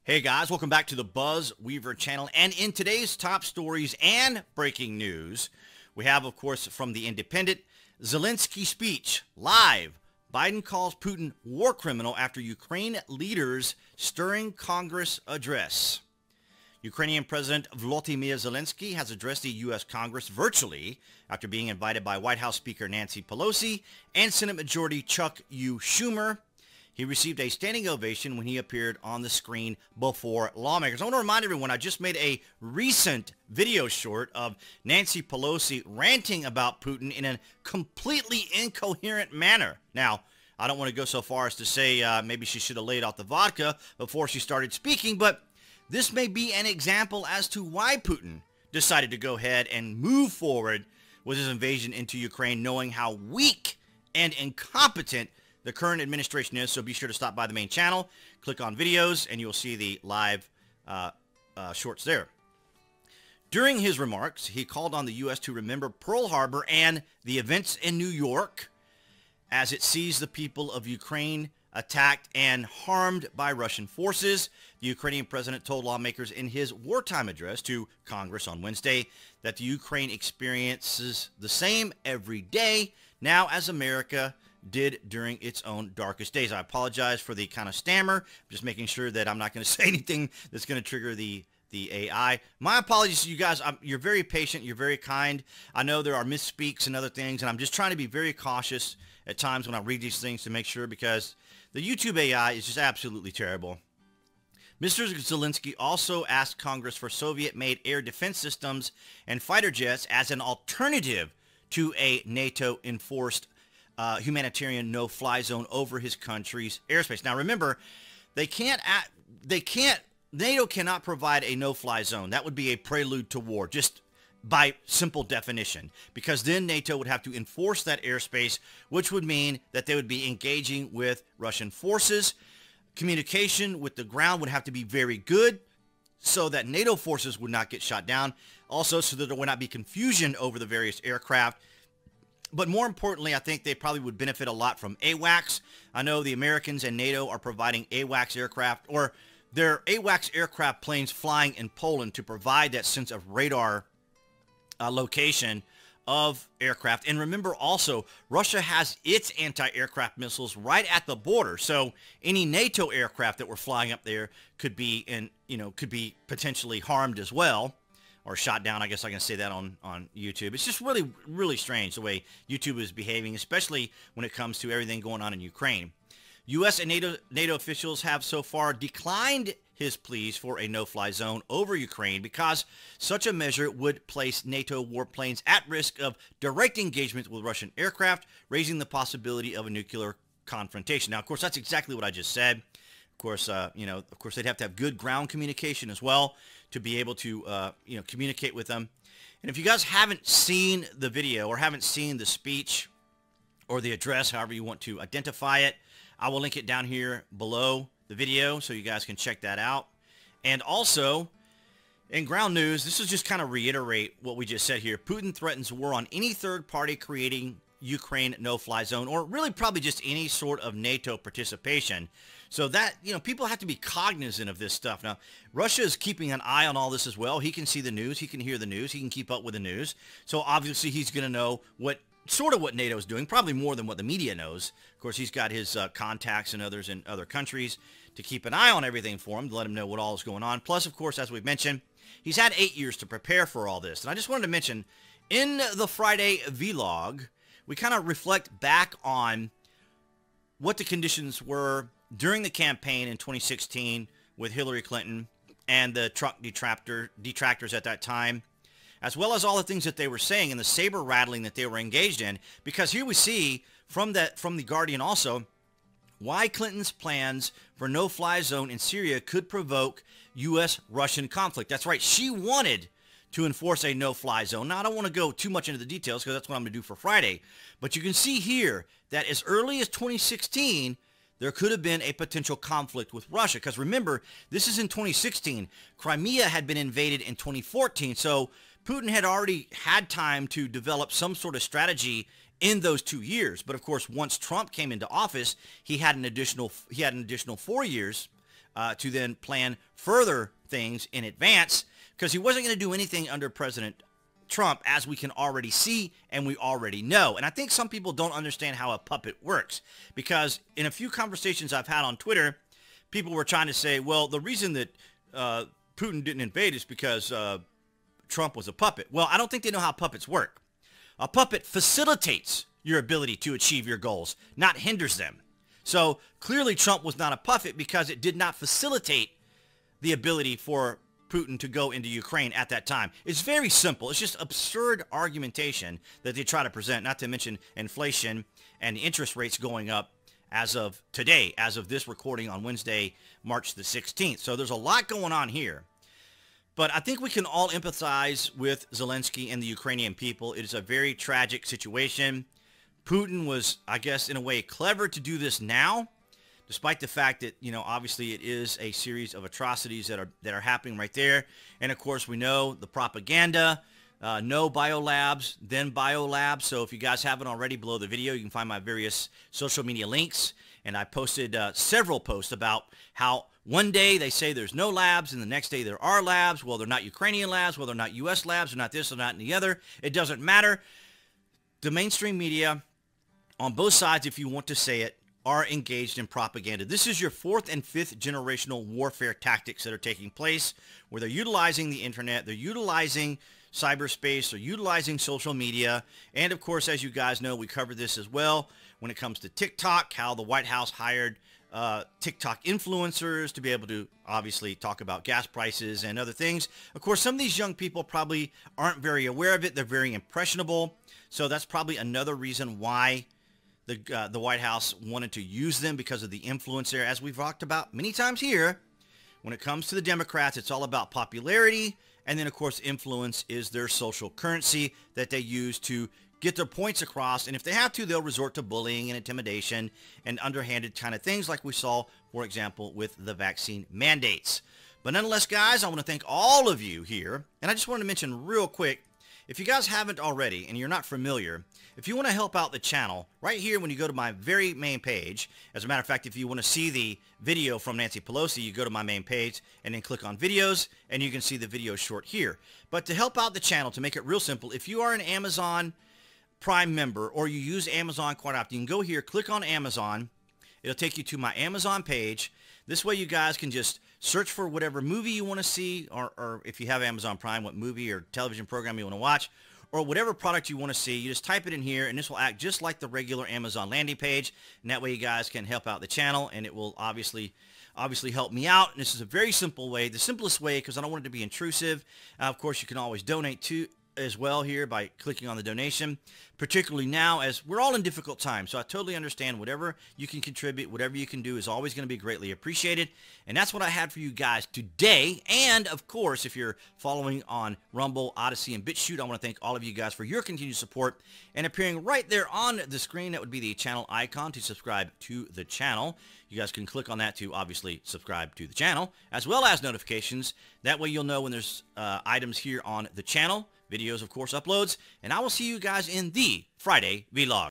Hey guys, welcome back to the BuzWeaver channel. And in today's top stories and breaking news, we have, of course, from The Independent, Zelenskyy speech, live. Biden calls Putin war criminal after Ukraine leaders stirring Congress address. Ukrainian President Volodymyr Zelenskyy has addressed the U.S. Congress virtually after being invited by White House Speaker Nancy Pelosi and Senate Majority Chuck Schumer. He received a standing ovation when he appeared on the screen before lawmakers. I want to remind everyone, I just made a recent video short of Nancy Pelosi ranting about Putin in a completely incoherent manner. Now, I don't want to go so far as to say maybe she should have laid out the vodka before she started speaking, but this may be an example as to why Putin decided to go ahead and move forward with his invasion into Ukraine, knowing how weak and incompetent the current administration is. So be sure to stop by the main channel, click on videos, and you'll see the live shorts there. During his remarks, he called on the U.S. to remember Pearl Harbor and the events in New York as it sees the people of Ukraine attacked and harmed by Russian forces. The Ukrainian president told lawmakers in his wartime address to Congress on Wednesday that the Ukraine experiences the same every day now as America did during its own darkest days. I apologize for the kind of stammer. I'm just making sure that I'm not going to say anything that's going to trigger the AI. My apologies to you guys. You're very patient. You're very kind. I know there are misspeaks and other things, and I'm just trying to be very cautious at times when I read these things to make sure, because the YouTube AI is just absolutely terrible. Mr. Zelenskyy also asked Congress for Soviet-made air defense systems and fighter jets as an alternative to a NATO-enforced humanitarian no-fly zone over his country's airspace. Now, remember, NATO cannot provide a no-fly zone. That would be a prelude to war, just by simple definition, because then NATO would have to enforce that airspace, which would mean that they would be engaging with Russian forces. Communication with the ground would have to be very good so that NATO forces would not get shot down. Also, so that there would not be confusion over the various aircraft. But more importantly, I think they probably would benefit a lot from AWACS. I know the Americans and NATO are providing AWACS aircraft, or their AWACS aircraft planes flying in Poland to provide that sense of radar location of aircraft. And remember also, Russia has its anti-aircraft missiles right at the border. So any NATO aircraft that were flying up there could be potentially harmed as well, or shot down. I guess I can say that on YouTube. It's just really, really strange the way YouTube is behaving, especially when it comes to everything going on in Ukraine. U.S. and NATO officials have so far declined his pleas for a no-fly zone over Ukraine because such a measure would place NATO warplanes at risk of direct engagement with Russian aircraft, raising the possibility of a nuclear confrontation. Now, of course, that's exactly what I just said. Of course, they'd have to have good ground communication as well to be able to, communicate with them. And if you guys haven't seen the video or haven't seen the speech or the address, however you want to identify it, I will link it down here below the video so you guys can check that out. And also, in ground news, this is just kind of reiterate what we just said here. Putin threatens war on any third party creating Ukraine no-fly zone, or really probably just any sort of NATO participation. So that, people have to be cognizant of this stuff. Now, Russia is keeping an eye on all this as well. He can see the news. He can hear the news. He can keep up with the news. So obviously he's going to know what NATO is doing, probably more than what the media knows. Of course, he's got his contacts and others in other countries to keep an eye on everything for him, to let him know what all is going on. Plus, of course, as we've mentioned, he's had 8 years to prepare for all this. And I just wanted to mention, in the Friday vlog, we kind of reflect back on what the conditions were during the campaign in 2016 with Hillary Clinton and the Trump detractors at that time, as well as all the things that they were saying and the saber rattling that they were engaged in. Because here we see from the Guardian also why Clinton's plans for no-fly zone in Syria could provoke U.S.-Russian conflict. That's right, she wanted to enforce a no-fly zone. Now, I don't want to go too much into the details because that's what I'm going to do for Friday. But you can see here that as early as 2016, there could have been a potential conflict with Russia. Because remember, this is in 2016. Crimea had been invaded in 2014. So Putin had already had time to develop some sort of strategy in those 2 years. But of course, once Trump came into office, he had an additional 4 years to then plan further things in advance, because he wasn't going to do anything under President Trump, as we can already see and we already know. And I think some people don't understand how a puppet works, because in a few conversations I've had on Twitter, people were trying to say, well, the reason that Putin didn't invade is because Trump was a puppet. Well, I don't think they know how puppets work. A puppet facilitates your ability to achieve your goals, not hinders them. So clearly Trump was not a puppet, because it did not facilitate the ability for Putin to go into Ukraine at that time. It's very simple. It's just absurd argumentation that they try to present, not to mention inflation and interest rates going up as of today, as of this recording on Wednesday, March the 16th. So there's a lot going on here. But I think we can all empathize with Zelenskyy and the Ukrainian people. It is a very tragic situation. Putin was, I guess, in a way, clever to do this now, despite the fact that, you know, obviously it is a series of atrocities that are happening right there. And of course, we know the propaganda, no biolabs, then biolabs. So if you guys haven't already, below the video, you can find my various social media links. And I posted several posts about how one day they say there's no labs, and the next day there are labs. Well, they're not Ukrainian labs. Well, they're not U.S. labs. They're not this, they're not the other. It doesn't matter. The mainstream media, on both sides, if you want to say it, are engaged in propaganda. This is your fourth and fifth generational warfare tactics that are taking place, where they're utilizing the internet, they're utilizing cyberspace, they're utilizing social media, and of course, as you guys know, we covered this as well when it comes to TikTok, how the White House hired TikTok influencers to be able to obviously talk about gas prices and other things. Of course, some of these young people probably aren't very aware of it. They're very impressionable. So that's probably another reason why the White House wanted to use them, because of the influence there. As we've talked about many times here, when it comes to the Democrats, it's all about popularity. And then, of course, influence is their social currency that they use to get their points across. And if they have to, they'll resort to bullying and intimidation and underhanded kind of things, like we saw, for example, with the vaccine mandates. But nonetheless, guys, I want to thank all of you here. And I just wanted to mention real quick, if you guys haven't already and you're not familiar, if you want to help out the channel, right here when you go to my very main page, as a matter of fact, if you want to see the video from Nancy Pelosi, you go to my main page and then click on videos, and you can see the video short here. But to help out the channel, to make it real simple, if you are an Amazon Prime member or you use Amazon quite often, you can go here, click on Amazon. It'll take you to my Amazon page. This way you guys can just search for whatever movie you want to see, or if you have Amazon Prime, what movie or television program you want to watch, or whatever product you want to see. You just type it in here, and this will act just like the regular Amazon landing page. And that way you guys can help out the channel, and it will obviously help me out. And this is a very simple way, the simplest way, because I don't want it to be intrusive. Of course, you can always donate to as well here by clicking on the donation, particularly now as we're all in difficult times. So I totally understand whatever you can contribute, whatever you can do is always going to be greatly appreciated. And that's what I had for you guys today. And of course, if you're following on Rumble, Odyssey, and BitChute, I want to thank all of you guys for your continued support. And appearing right there on the screen, that would be the channel icon to subscribe to the channel. You guys can click on that to obviously subscribe to the channel, as well as notifications. That way you'll know when there's items here on the channel. Videos, of course, uploads. And I will see you guys in the Friday vlog.